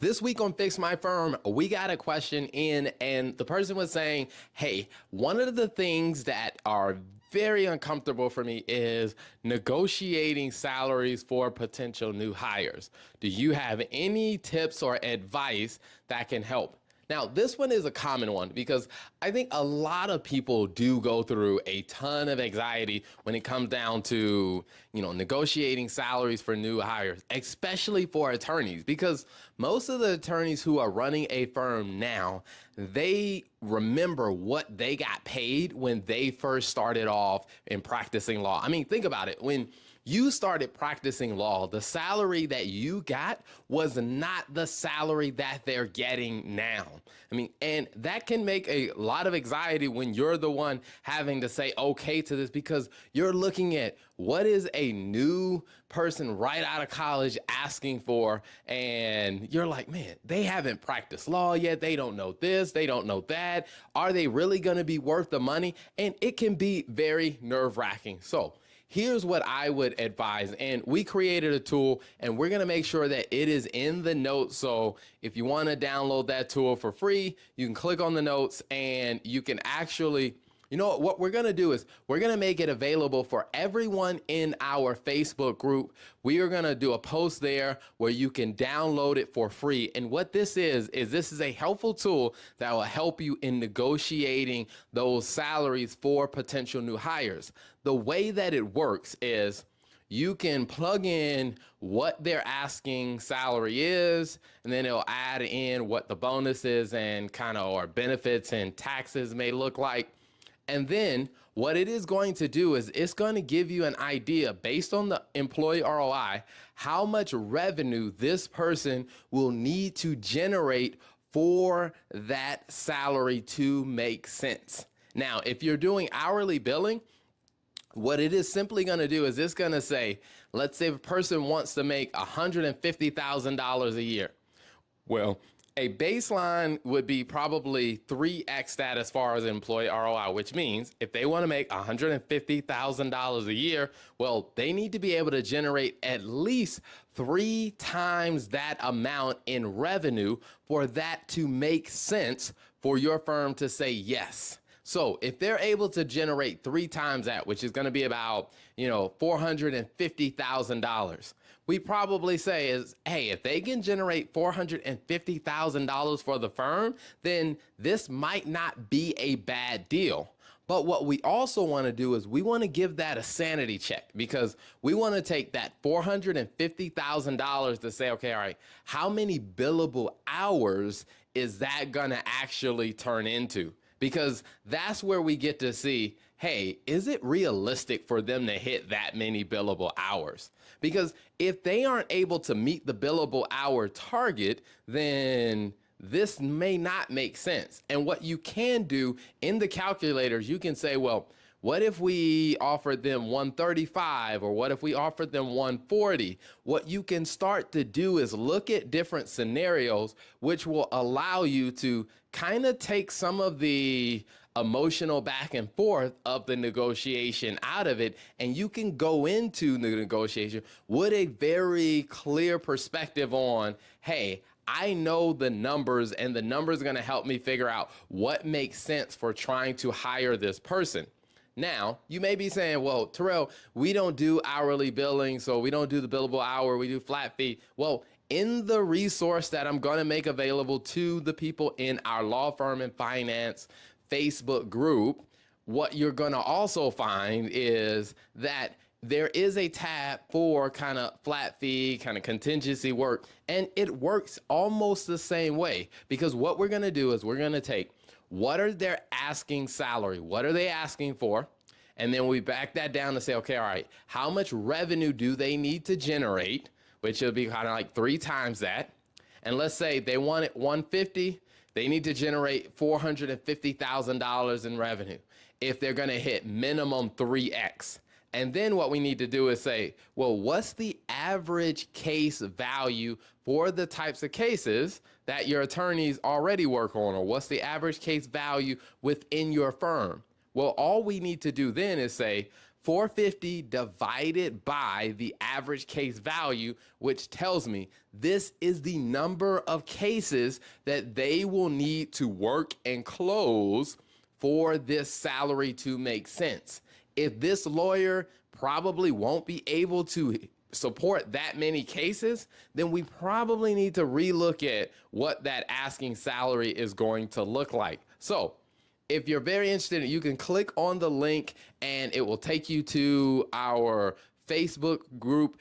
This week on Fix My Firm, we got a question in, and the person was saying, hey, one of the things that are very uncomfortable for me is negotiating salaries for potential new hires. Do you have any tips or advice that can help? Now, this one is a common one because I think a lot of people do go through a ton of anxiety when it comes down to, negotiating salaries for new hires, especially for attorneys, because most of the attorneys who are running a firm now, they remember what they got paid when they first started off in practicing law. I mean, think about it. When you started practicing law, the salary that you got was not the salary that they're getting now. I mean, and that can make a lot of anxiety when you're the one having to say okay to this, because you're looking at what is a new person right out of college asking for. And you're like, man, they haven't practiced law yet. They don't know this. They don't know that. Are they really going to be worth the money? And it can be very nerve-wracking. So here's what I would advise. And we created a tool and we're going to make sure that it is in the notes. So if you want to download that tool for free, you can click on the notes and you can actually, what we're going to do is we're going to make it available for everyone in our Facebook group. We are going to do a post there where you can download it for free. And what this is this is a helpful tool that will help you in negotiating those salaries for potential new hires. The way that it works is you can plug in what their asking salary is, and then it'll add in what the bonus is and or benefits and taxes may look like. And then what it is going to do is it's going to give you an idea based on the employee ROI, how much revenue this person will need to generate for that salary to make sense. Now, if you're doing hourly billing, what it is simply going to do is it's going to say, let's say a person wants to make $150,000 a year. Well, a baseline would be probably 3x that as far as employee ROI, which means if they want to make $150,000 a year, well, they need to be able to generate at least 3 times that amount in revenue for that to make sense for your firm to say yes. So if they're able to generate 3 times that, which is going to be about, $450,000, we probably say is, hey, if they can generate $450,000 for the firm, then this might not be a bad deal. But what we also want to do is we want to give that a sanity check, because we want to take that $450,000 to say, okay, all right, how many billable hours is that going to actually turn into? Because that's where we get to see, hey, is it realistic for them to hit that many billable hours? Because if they aren't able to meet the billable hour target, then this may not make sense. And what you can do in the calculators, you can say, well, what if we offered them 135, or what if we offered them 140? What you can start to do is look at different scenarios, which will allow you to kind of take some of the emotional back and forth of the negotiation out of it. And you can go into the negotiation with a very clear perspective on, hey, I know the numbers, and the numbers are going to help me figure out what makes sense for trying to hire this person. Now, you may be saying, well, Terrell, we don't do hourly billing, so we don't do the billable hour, we do flat fee. Well, in the resource that I'm going to make available to the people in our law firm and finance Facebook group, what you're going to also find is that there is a tab for kind of flat fee, kind of contingency work, and it works almost the same way, because what we're going to do is we're going to take what are their asking salary? What are they asking for? And then we back that down to say, okay, all right, how much revenue do they need to generate? Which will be kind of like 3 times that. And let's say they want it 150, they need to generate $450,000 in revenue if they're going to hit minimum 3x. And then what we need to do is say, well, what's the average case value for the types of cases that your attorneys already work on? Or what's the average case value within your firm? Well, all we need to do then is say 450 divided by the average case value, which tells me this is the number of cases that they will need to work and close for this salary to make sense. If this lawyer probably won't be able to support that many cases, then we probably need to relook at what that asking salary is going to look like. So if you're very interested, you can click on the link and it will take you to our Facebook group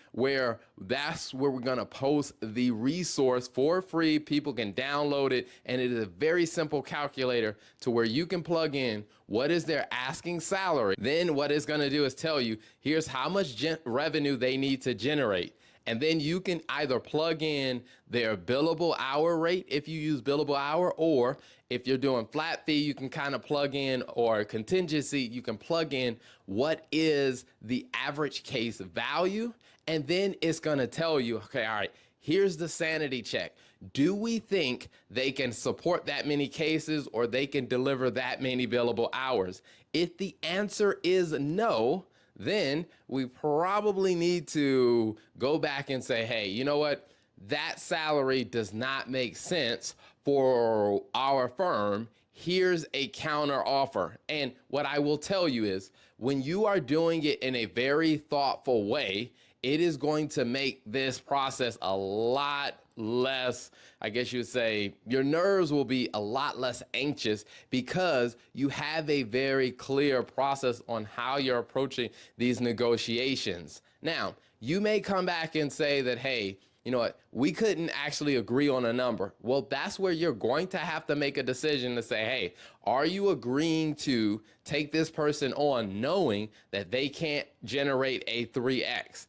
that's where we're going to post the resource for free. People can download it, and it is a very simple calculator to where you can plug in what is their asking salary. Then what it's going to do is tell you, here's how much revenue they need to generate. And then you can either plug in their billable hour rate if you use billable hour, or if you're doing flat fee, you can kind of plug in, or contingency, you can plug in what is the average case value. And then it's going to tell you, okay, all right, here's the sanity check. Do we think they can support that many cases, or they can deliver that many billable hours? If the answer is no, then we probably need to go back and say, hey, you know what? That salary does not make sense for our firm. Here's a counter offer. And what I will tell you is, when you are doing it in a very thoughtful way, it is going to make this process a lot less, I guess you would say, your nerves will be a lot less anxious because you have a very clear process on how you're approaching these negotiations. Now, you may come back and say that, hey, you know what, we couldn't actually agree on a number. Well, that's where you're going to have to make a decision to say, hey, are you agreeing to take this person on knowing that they can't generate a 3X?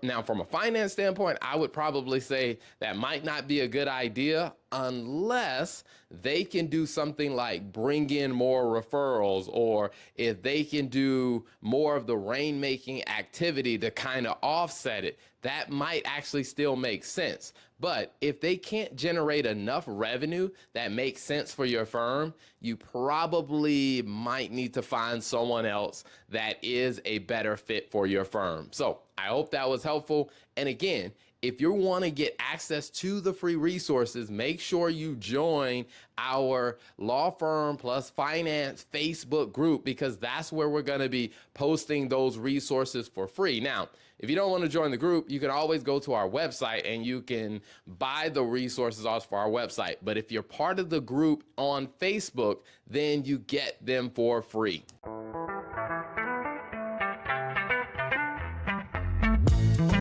Now, from a finance standpoint, I would probably say that might not be a good idea unless they can do something like bring in more referrals, or if they can do more of the rainmaking activity to kind of offset it. That might actually still make sense. But if they can't generate enough revenue that makes sense for your firm, you probably might need to find someone else that is a better fit for your firm. So I hope that was helpful. And again, if you want to get access to the free resources, make sure you join our Law Firm Plus Finance Facebook group, because that's where we're going to be posting those resources for free. Now, if you don't want to join the group, you can always go to our website and you can buy the resources off for our website. But if you're part of the group on Facebook, then you get them for free.